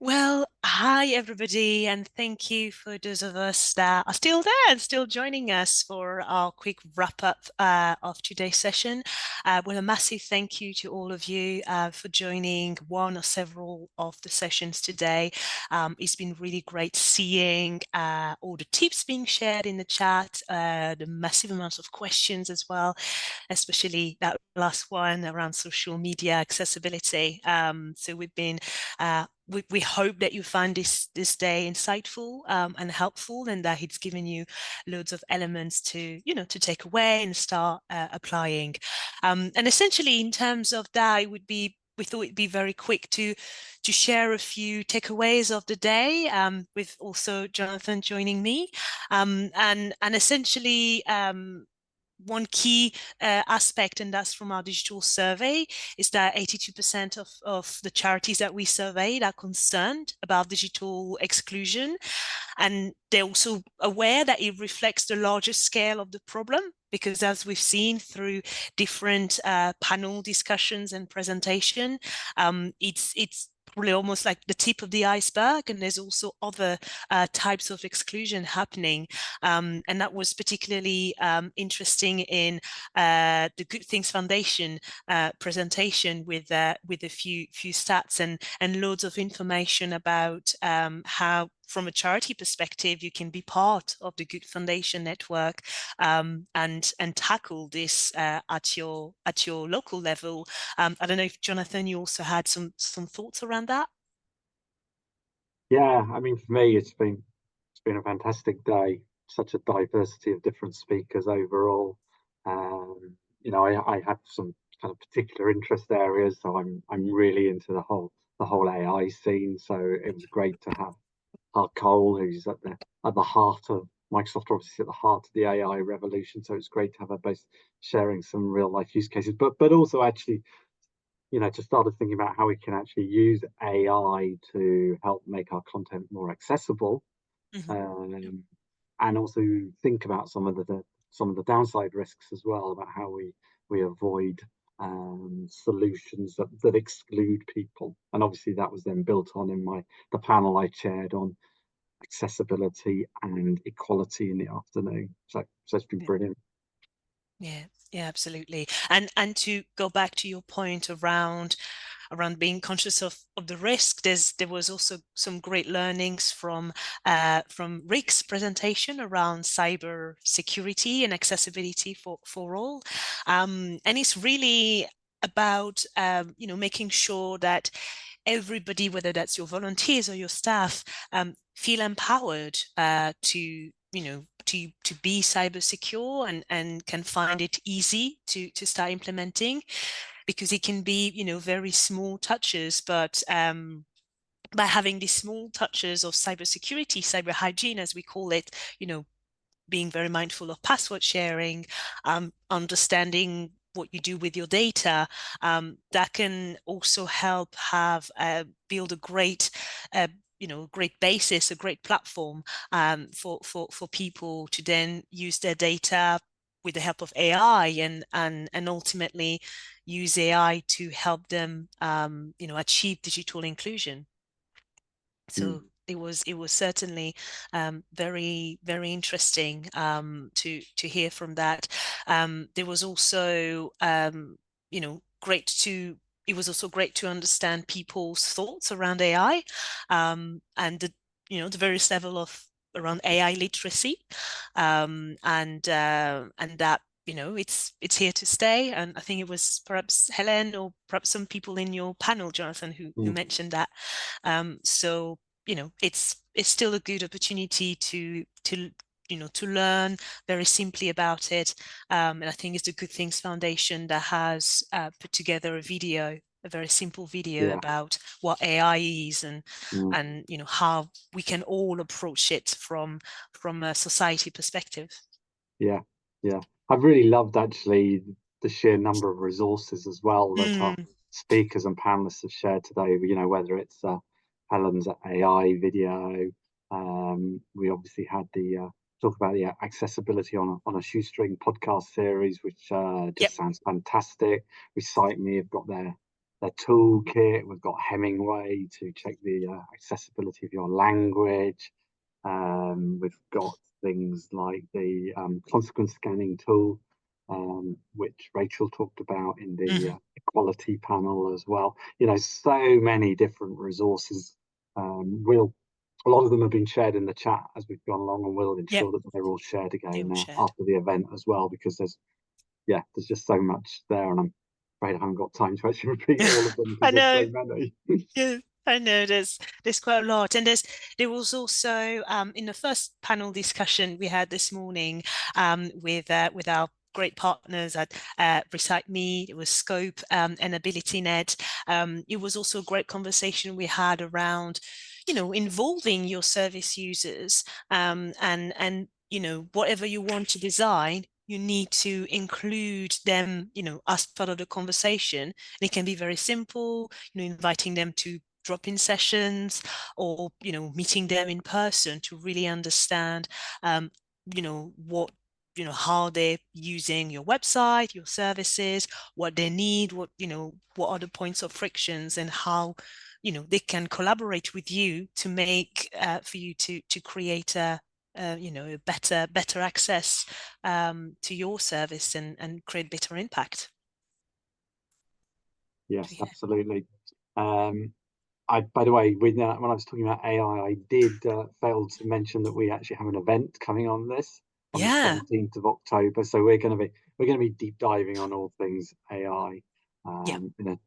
Well, hi everybody, and thank you for those of us that are still there and still joining us for our quick wrap up of today's session. Well, a massive thank you to all of you for joining one or several of the sessions today. It's been really great seeing all the tips being shared in the chat, the massive amounts of questions as well, especially that last one around social media accessibility. So we've been we hope that you find this day insightful and helpful, and that it's given you loads of elements to to take away and start applying. And essentially, in terms of that, it would be we thought it'd be very quick to share a few takeaways of the day, with also Jonathan joining me, and essentially. One key aspect, and that's from our digital survey, is that 82% of the charities that we surveyed are concerned about digital exclusion. And they're also aware that it reflects the larger scale of the problem, because as we've seen through different panel discussions and presentation, it's probably almost like the tip of the iceberg, and there's also other types of exclusion happening. And that was particularly interesting in the Good Things Foundation presentation with a few stats and loads of information about how, from a charity perspective, you can be part of the Good Foundation network, and tackle this at your local level. I don't know if Jonathan, you also had some thoughts around that. Yeah, I mean, for me, it's been a fantastic day. Such a diversity of different speakers overall. I have some kind of particular interest areas, so I'm really into the whole AI scene. So it was great to have Hart Cole, who's at the heart of Microsoft, obviously at the heart of the AI revolution. So it's great to have her both sharing some real life use cases, but also actually just started thinking about how we can actually use AI to help make our content more accessible, Mhm. um, and also think about some of the downside risks as well, about how we avoid solutions that exclude people. And obviously that was then built on in the panel I chaired on accessibility and equality in the afternoon. So it's been Yeah. brilliant. Yeah, yeah, absolutely. And to go back to your point around being conscious of the risk, there was also some great learnings from Rick's presentation around cyber security and accessibility for all. And it's really about making sure that everybody, whether that's your volunteers or your staff, feel empowered to be cyber secure, and can find it easy to start implementing, because it can be very small touches, but by having these small touches of cybersecurity, cyber hygiene, as we call it, being very mindful of password sharing, understanding what you do with your data, that can also help have build a great great basis, a great platform, for people to then use their data with the help of AI, and ultimately use AI to help them achieve digital inclusion. Mm. So it was certainly very interesting to hear from that. There was also great to it was also great to understand people's thoughts around AI, and the various level of around AI literacy, and that it's here to stay. And I think it was perhaps Helen, or perhaps some people in your panel, Jonathan, who Mm. mentioned that. So it's still a good opportunity to learn very simply about it. And I think it's the Good Things Foundation that has put together a very simple video Yeah. about what AI is, and Mm. how we can all approach it from a society perspective. Yeah, yeah. I've really loved actually the sheer number of resources as well that our Mm, speakers and panelists have shared today. Whether it's Helen's AI video, we obviously had the talk about the accessibility on a shoestring podcast series, which yep. just sounds fantastic. Recite Me have got their their toolkit. We've got Hemingway to check the accessibility of your language. We've got things like the consequence scanning tool, which Rachel talked about in the equality panel as well. You know, so many different resources. A lot of them have been shared in the chat as we've gone along, and we'll ensure that they're all shared again after the event as well, because there's just so much there, and I'm afraid I haven't got time to actually repeat all of them I because there's know. so many. Yeah, I know there's quite a lot, and there was also in the first panel discussion we had this morning with our great partners at Recite Me. It was Scope and AbilityNet. It was also a great conversation we had around, you know, involving your service users and you know, whatever you want to design, you need to include them, you know, as part of the conversation. And it can be very simple, you know, inviting them to drop-in sessions, or, you know, meeting them in person to really understand, you know, what, you know, how they're using your website, your services, what they need, what, you know, what are the points of frictions, and how, you know, they can collaborate with you to make for you to create a you know, better access to your service and create better impact. Yes, absolutely. By the way, when I was talking about AI, I did fail to mention that we actually have an event coming on this on the 17th of October. So we're going to be deep diving on all things AI in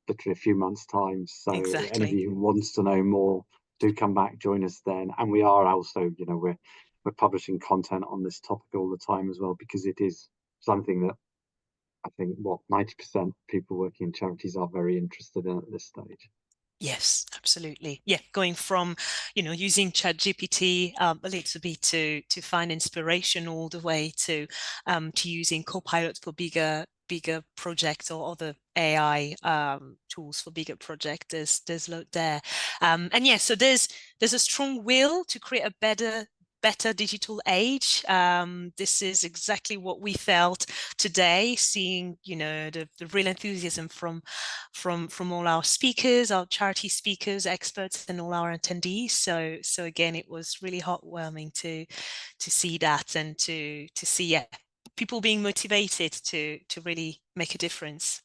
literally a few months' time. So any of you who wants to know more, do come back, join us then. And we are also, you know, we're publishing content on this topic all the time as well, because it is something that I think 90% of people working in charities are very interested in at this stage. Yes, absolutely. Yeah, going from, you know, using ChatGPT a little bit to find inspiration, all the way to using Copilot for bigger projects, or other AI tools for bigger projects. There's a lot there, and yeah, so there's a strong will to create a better digital age. This is exactly what we felt today, seeing, you know, the real enthusiasm from all our speakers, our charity speakers, experts, and all our attendees. So again, it was really heartwarming to see that, and to see people being motivated to really make a difference.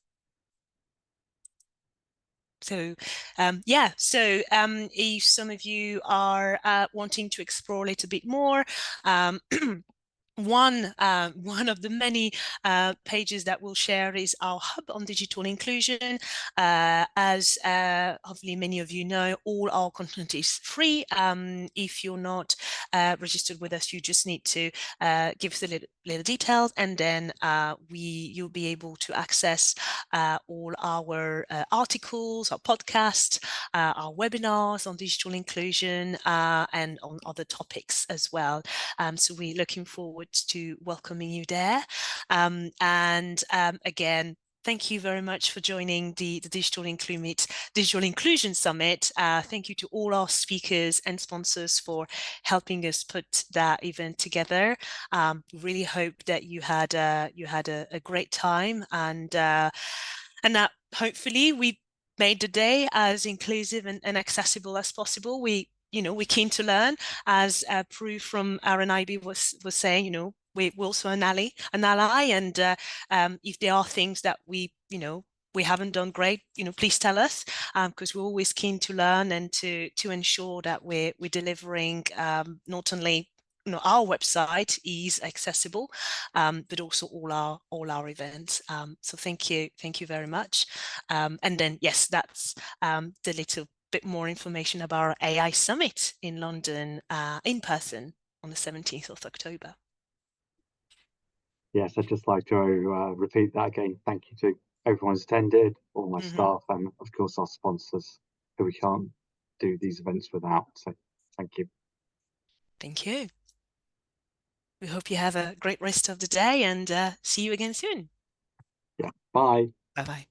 So if some of you are wanting to explore a little bit more, one of the many pages that we'll share is our hub on digital inclusion. As hopefully many of you know, all our content is free. If you're not registered with us, you just need to give us a little details, and then you'll be able to access all our articles, our podcasts, our webinars on digital inclusion, and on other topics as well. So we're looking forward to welcoming you there. Again, thank you very much for joining the Digital Inclusion Summit. Thank you to all our speakers and sponsors for helping us put that event together. Really hope that you had a great time, and that hopefully we made the day as inclusive and accessible as possible. We're keen to learn, as Prue from RNIB was saying. You know, we're also an ally, and if there are things that we haven't done great, please tell us, because we're always keen to learn and to ensure that we're delivering not only our website is accessible, but also all our events. So thank you very much. And then yes, that's the little bit more information about our AI Summit in London, in person on the 17th of October. Yes, I'd just like to repeat that again. Thank you to everyone who's attended, all my staff, and of course our sponsors, who we can't do these events without. So thank you. Thank you. We hope you have a great rest of the day, and see you again soon. Yeah, bye. Bye-bye.